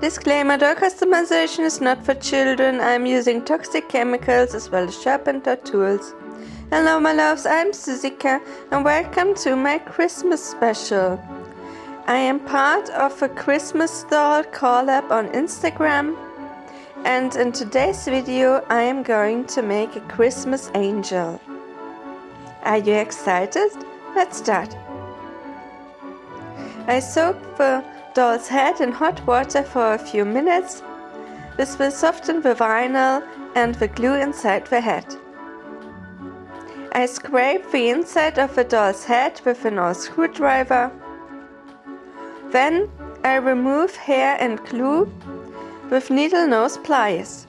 Disclaimer, doll customization is not for children. I'm using toxic chemicals as well as sharpened tools. Hello my loves, I'm Susika and welcome to my Christmas special. I am part of a Christmas doll collab on Instagram, and in today's video I am going to make a Christmas angel. Are you excited? Let's start. I soak the doll's head in hot water for a few minutes. This will soften the vinyl and the glue inside the head. I scrape the inside of the doll's head with an old screwdriver. Then I remove hair and glue with needle nose pliers.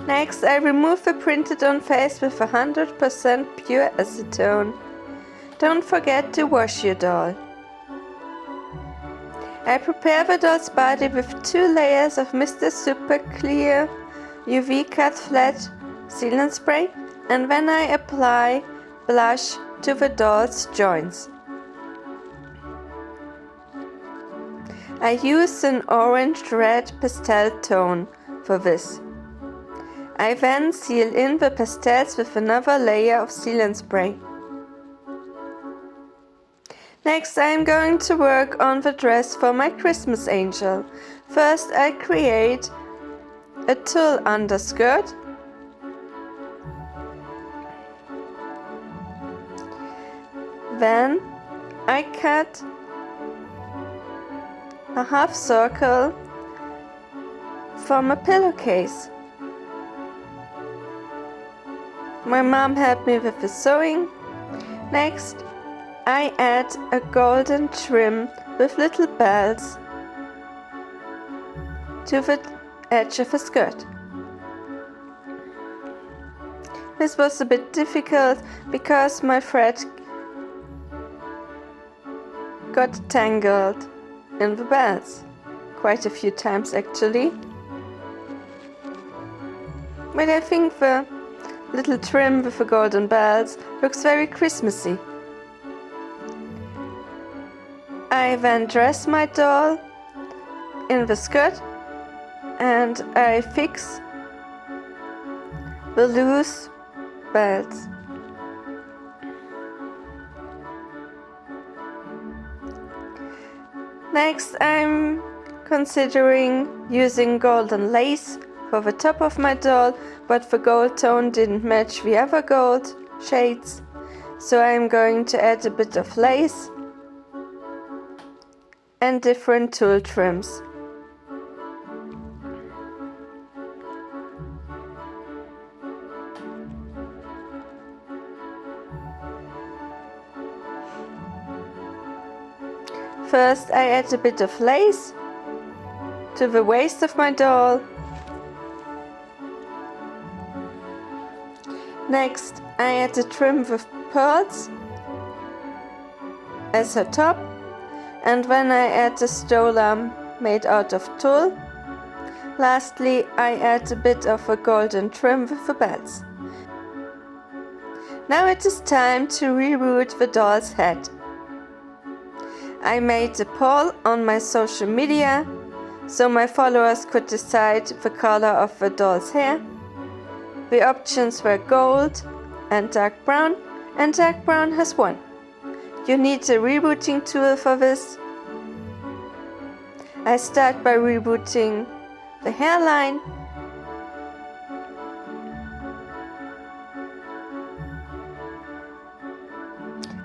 Next, I remove the printed on face with 100% pure acetone. Don't forget to wash your doll. I prepare the doll's body with 2 layers of Mr. Super Clear UV Cut Flat Sealant Spray, and then I apply blush to the doll's joints. I use an orange-red pastel tone for this. I then seal in the pastels with another layer of sealant spray. Next I am going to work on the dress for my Christmas angel. First I create a tulle underskirt. Then I cut a half circle from a pillowcase. My mom helped me with the sewing. Next, I add a golden trim with little bells to the edge of the skirt. This was a bit difficult because my thread got tangled in the bells, quite a few times actually. But I think the little trim with the golden bells looks very Christmassy. I then dress my doll in the skirt and I fix the loose belts. Next I'm considering using golden lace for the top of my doll, but the gold tone didn't match the other gold shades, so I'm going to add a bit of lace and different tulle trims. First I add a bit of lace to the waist of my doll. Next, I add a trim with pearls as her top, and then I add a stola made out of tulle. Lastly, I add a bit of a golden trim with the bells. Now it is time to reroot the doll's head. I made a poll on my social media so my followers could decide the color of the doll's hair. The options were gold and dark brown has won. You need a rerooting tool for this. I start by rebooting the hairline.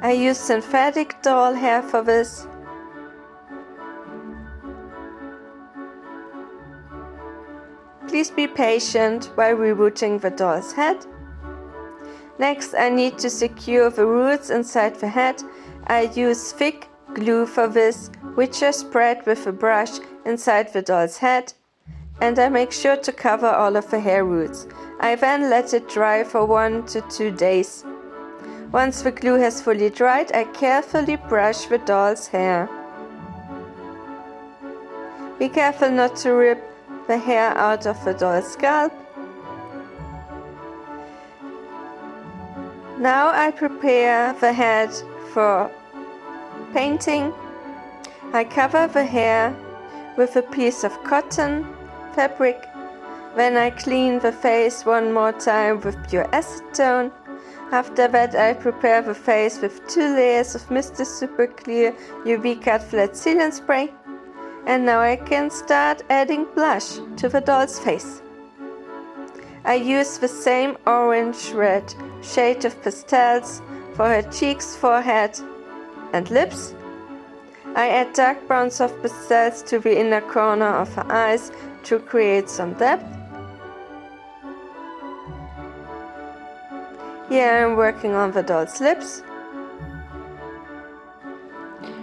I use synthetic doll hair for this. Please be patient while rebooting the doll's head. Next, I need to secure the roots inside the head. I use thick glue for this, which I spread with a brush inside the doll's head, and I make sure to cover all of the hair roots. I then let it dry for 1 to 2 days. Once the glue has fully dried, I carefully brush the doll's hair. Be careful not to rip the hair out of the doll's scalp. Now I prepare the head for painting. I cover the hair with a piece of cotton fabric. Then I clean the face one more time with pure acetone. After that I prepare the face with 2 layers of Mr. Super Clear UV Cut Flat Sealant Spray. And now I can start adding blush to the doll's face. I use the same orange-red shade of pastels for her cheeks, forehead and lips. I add dark brown soft pastels to the inner corner of her eyes to create some depth. Here I'm working on the doll's lips.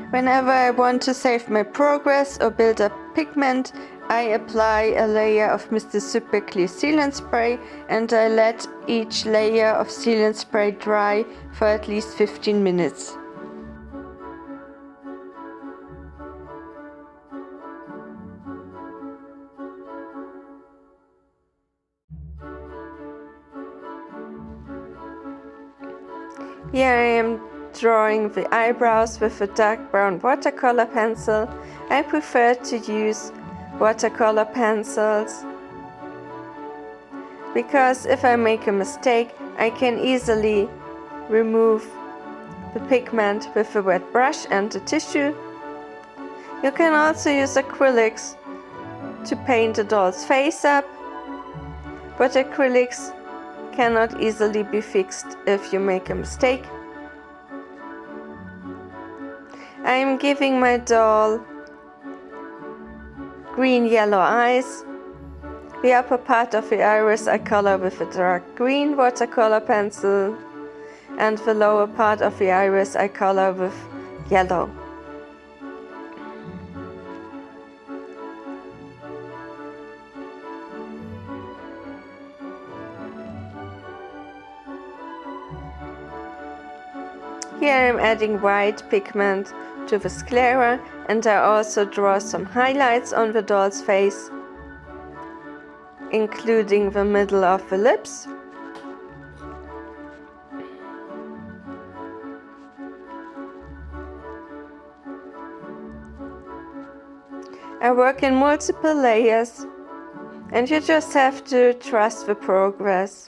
Whenever I want to save my progress or build up pigment, I apply a layer of Mr. Super Clear Sealant Spray and I let each layer of sealant spray dry for at least 15 minutes. Here I am drawing the eyebrows with a dark brown watercolor pencil. I prefer to use watercolor pencils because if I make a mistake, I can easily remove the pigment with a wet brush and a tissue. You can also use acrylics to paint a doll's face up, but acrylics cannot easily be fixed if you make a mistake. I am giving my doll green-yellow eyes. The upper part of the iris I color with a dark green watercolor pencil, and the lower part of the iris I color with yellow. Here I am adding white pigment to the sclera, and I also draw some highlights on the doll's face, including the middle of the lips. I work in multiple layers, and you just have to trust the progress.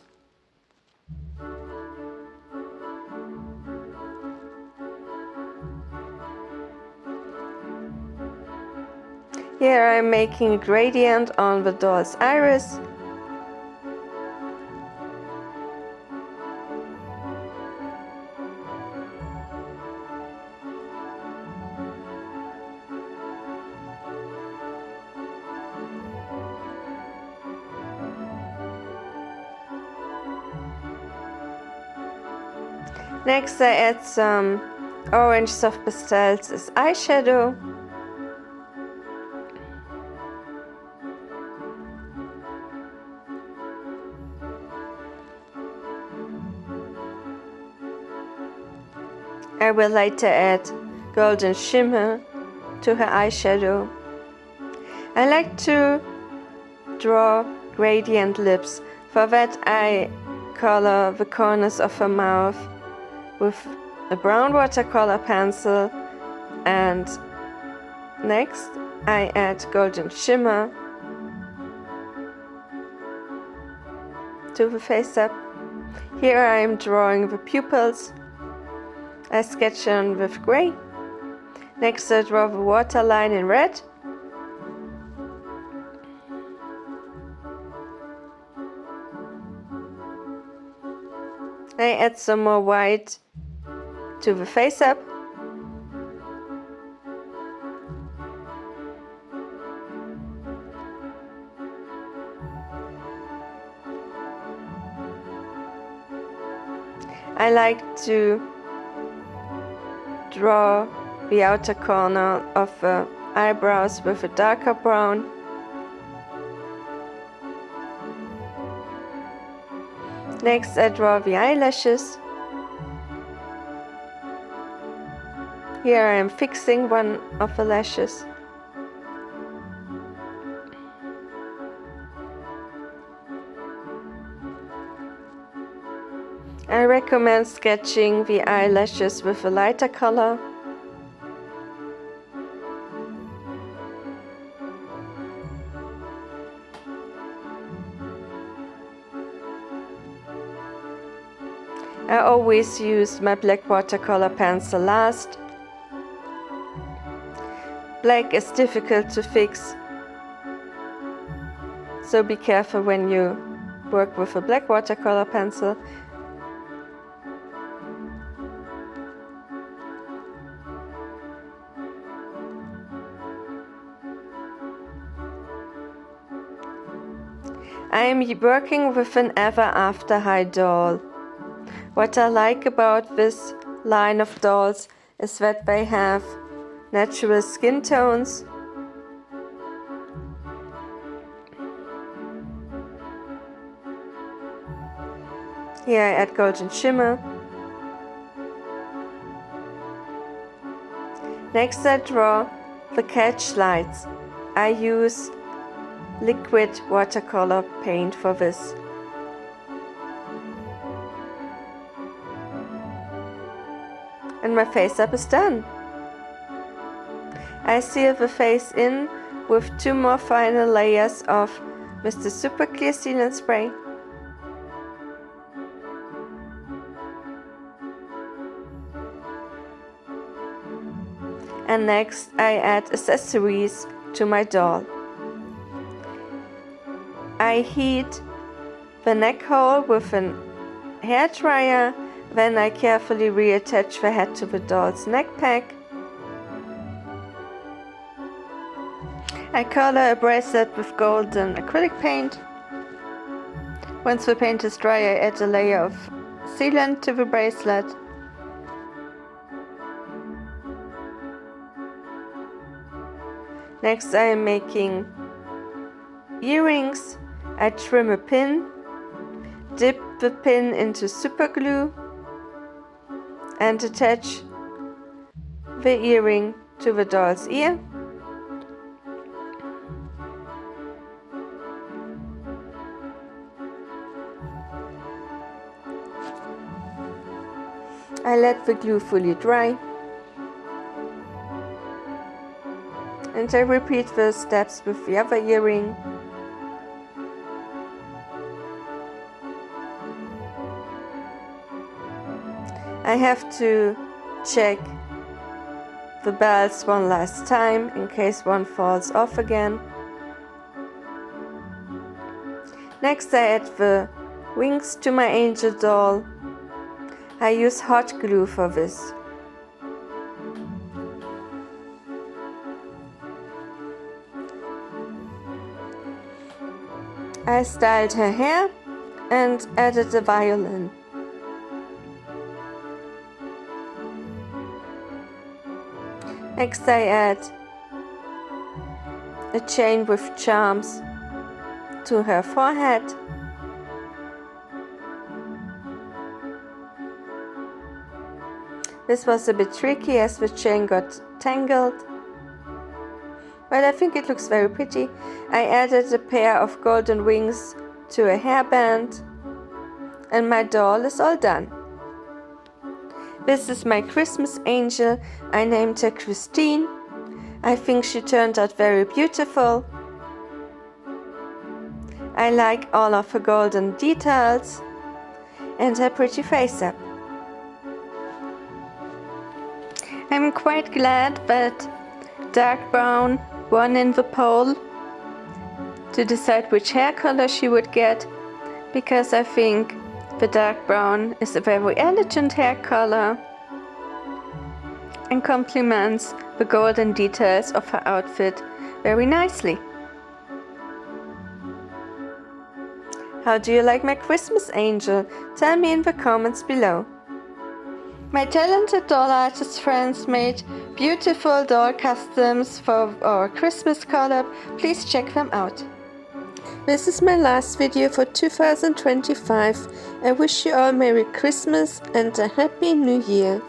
Here I'm making a gradient on the doll's iris. Next I add some orange soft pastels as eyeshadow. I will later add golden shimmer to her eyeshadow. I like to draw gradient lips. For that I color the corners of her mouth with a brown watercolor pencil, and next I add golden shimmer to the face up. Here I am drawing the pupils. I sketch on with gray. Next I draw the waterline in red. I add some more white to the face up. I like to draw the outer corner of the eyebrows with a darker brown. Next I draw the eyelashes. Here I am fixing one of the lashes. I recommend sketching the eyelashes with a lighter color. I always use my black watercolor pencil last. Black is difficult to fix, so be careful when you work with a black watercolor pencil. I am working with an ever after high doll. What I like about this line of dolls is that they have natural skin tones. Here I add golden shimmer. Next I draw the catch lights. I use liquid watercolor paint for this. And my face up is done. I seal the face in with 2 more final layers of Mr. Super Clear Sealant Spray. And next I add accessories to my doll. I heat the neck hole with a hair dryer, then I carefully reattach the head to the doll's neck pack. I color a bracelet with golden acrylic paint. Once the paint is dry, I add a layer of sealant to the bracelet. Next I am making earrings. I trim a pin, dip the pin into super glue and attach the earring to the doll's ear. I let the glue fully dry and I repeat the steps with the other earring. I have to check the bells one last time in case one falls off again. Next I add the wings to my angel doll. I use hot glue for this. I styled her hair and added a violin. Next I add a chain with charms to her forehead. This was a bit tricky as the chain got tangled, but I think it looks very pretty. I added a pair of golden wings to a hairband and my doll is all done. This is my Christmas angel. I named her Christine. I think she turned out very beautiful. I like all of her golden details and her pretty face up. I'm quite glad that dark brown won in the poll to decide which hair color she would get, because I think the dark brown is a very elegant hair color and complements the golden details of her outfit very nicely. How do you like my Christmas angel? Tell me in the comments below. My talented doll artist friends made beautiful doll customs for our Christmas collab. Please check them out. This is my last video for 2025. I wish you all Merry Christmas and a Happy New Year.